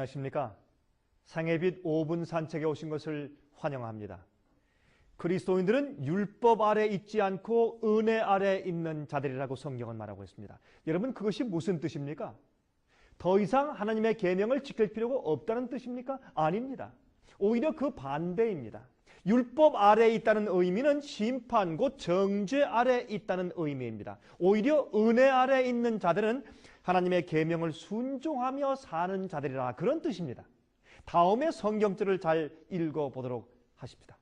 안녕하십니까? 상해빛 5분 산책에 오신 것을 환영합니다. 그리스도인들은 율법 아래 있지 않고 은혜 아래 있는 자들이라고 성경은 말하고 있습니다. 여러분, 그것이 무슨 뜻입니까? 더 이상 하나님의 계명을 지킬 필요가 없다는 뜻입니까? 아닙니다. 오히려 그 반대입니다. 율법 아래 있다는 의미는 심판, 곧 정죄 아래 있다는 의미입니다. 오히려 은혜 아래 있는 자들은 하나님의 계명을 순종하며 사는 자들이라, 그런 뜻입니다. 다음에 성경절을 잘 읽어보도록 하십시다.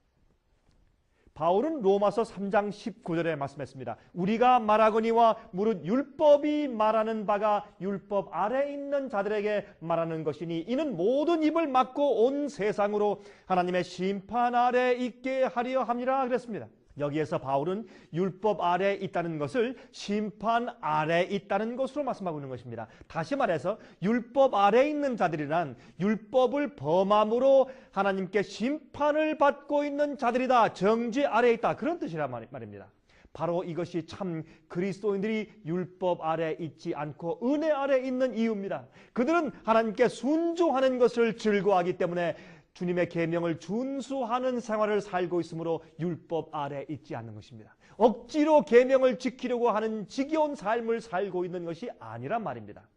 바울은 로마서 3장 19절에 말씀했습니다. 우리가 말하거니와 무릇 율법이 말하는 바가 율법 아래 있는 자들에게 말하는 것이니 이는 모든 입을 막고 온 세상으로 하나님의 심판 아래 있게 하려 함이라 그랬습니다. 여기에서 바울은 율법 아래 있다는 것을 심판 아래 있다는 것으로 말씀하고 있는 것입니다. 다시 말해서 율법 아래 있는 자들이란 율법을 범함으로 하나님께 심판을 받고 있는 자들이다, 정죄 아래 있다, 그런 뜻이란 말입니다. 바로 이것이 참 그리스도인들이 율법 아래 있지 않고 은혜 아래 있는 이유입니다. 그들은 하나님께 순종하는 것을 즐거워하기 때문에 주님의 계명을 준수하는 생활을 살고 있으므로 율법 아래 있지 않는 것입니다. 억지로 계명을 지키려고 하는 지겨운 삶을 살고 있는 것이 아니란 말입니다.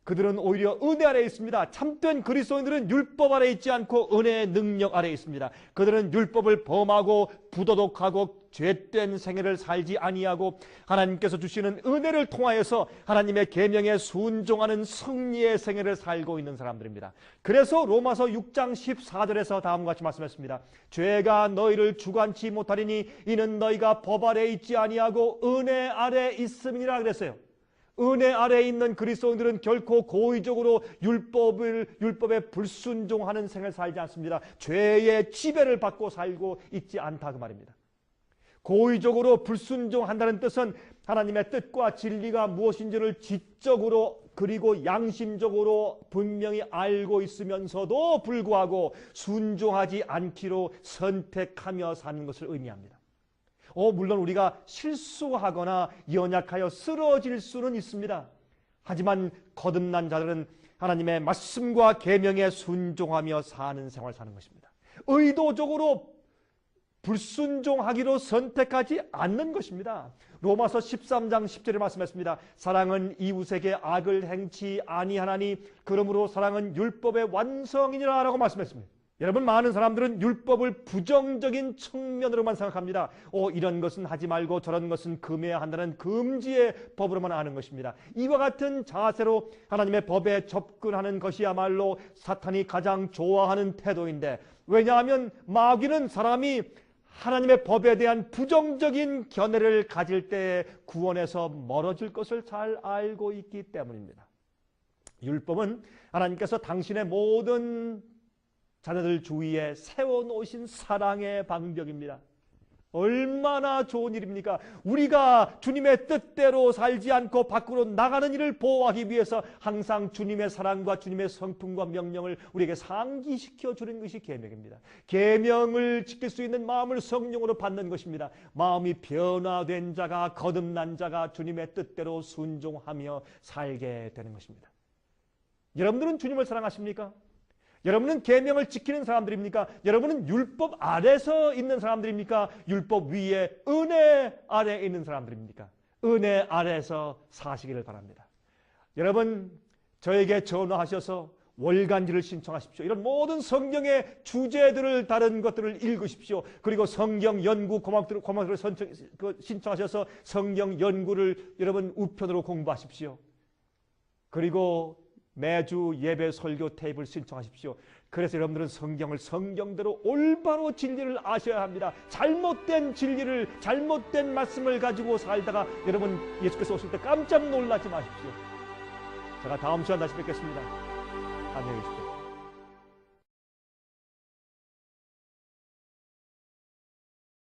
그들은 오히려 은혜 아래 있습니다. 참된 그리스도인들은 율법 아래 있지 않고 은혜의 능력 아래 있습니다. 그들은 율법을 범하고 부도덕하고 죄된 생애를 살지 아니하고 하나님께서 주시는 은혜를 통하여서 하나님의 계명에 순종하는 승리의 생애를 살고 있는 사람들입니다. 그래서 로마서 6장 14절에서 다음과 같이 말씀했습니다. 죄가 너희를 주관치 못하리니 이는 너희가 법 아래 있지 아니하고 은혜 아래 있음이니라 그랬어요. 은혜 아래에 있는 그리스도인들은 결코 고의적으로 율법에 불순종하는 생을 살지 않습니다. 죄의 지배를 받고 살고 있지 않다, 그 말입니다. 고의적으로 불순종한다는 뜻은 하나님의 뜻과 진리가 무엇인지를 지적으로 그리고 양심적으로 분명히 알고 있으면서도 불구하고 순종하지 않기로 선택하며 사는 것을 의미합니다. 물론 우리가 실수하거나 연약하여 쓰러질 수는 있습니다. 하지만 거듭난 자들은 하나님의 말씀과 계명에 순종하며 사는 생활을 사는 것입니다. 의도적으로 불순종하기로 선택하지 않는 것입니다. 로마서 13장 10절에 말씀했습니다. 사랑은 이웃에게 악을 행치 아니하나니 그러므로 사랑은 율법의 완성이니라 라고 말씀했습니다. 여러분, 많은 사람들은 율법을 부정적인 측면으로만 생각합니다. 이런 것은 하지 말고 저런 것은 금해야 한다는 금지의 법으로만 아는 것입니다. 이와 같은 자세로 하나님의 법에 접근하는 것이야말로 사탄이 가장 좋아하는 태도인데, 왜냐하면 마귀는 사람이 하나님의 법에 대한 부정적인 견해를 가질 때 구원에서 멀어질 것을 잘 알고 있기 때문입니다. 율법은 하나님께서 당신의 모든 자녀들 주위에 세워놓으신 사랑의 방벽입니다. 얼마나 좋은 일입니까? 우리가 주님의 뜻대로 살지 않고 밖으로 나가는 일을 보호하기 위해서 항상 주님의 사랑과 주님의 성품과 명령을 우리에게 상기시켜 주는 것이 계명입니다. 계명을 지킬 수 있는 마음을 성령으로 받는 것입니다. 마음이 변화된 자가, 거듭난 자가 주님의 뜻대로 순종하며 살게 되는 것입니다. 여러분들은 주님을 사랑하십니까? 여러분은 계명을 지키는 사람들입니까? 여러분은 율법 아래서 있는 사람들입니까? 율법 위에 은혜 아래에 있는 사람들입니까? 은혜 아래에서 사시기를 바랍니다. 여러분, 저에게 전화하셔서 월간지를 신청하십시오. 이런 모든 성경의 주제들을 다른 것들을 읽으십시오. 그리고 성경 연구 고막들을 신청하셔서 성경 연구를 여러분 우편으로 공부하십시오. 그리고 매주 예배 설교 테이프를 신청하십시오. 그래서 여러분들은 성경을 성경대로 올바로 진리를 아셔야 합니다. 잘못된 진리를, 잘못된 말씀을 가지고 살다가 여러분 예수께서 오실 때 깜짝 놀라지 마십시오. 제가 다음 시간 다시 뵙겠습니다. 안녕히 계십시오.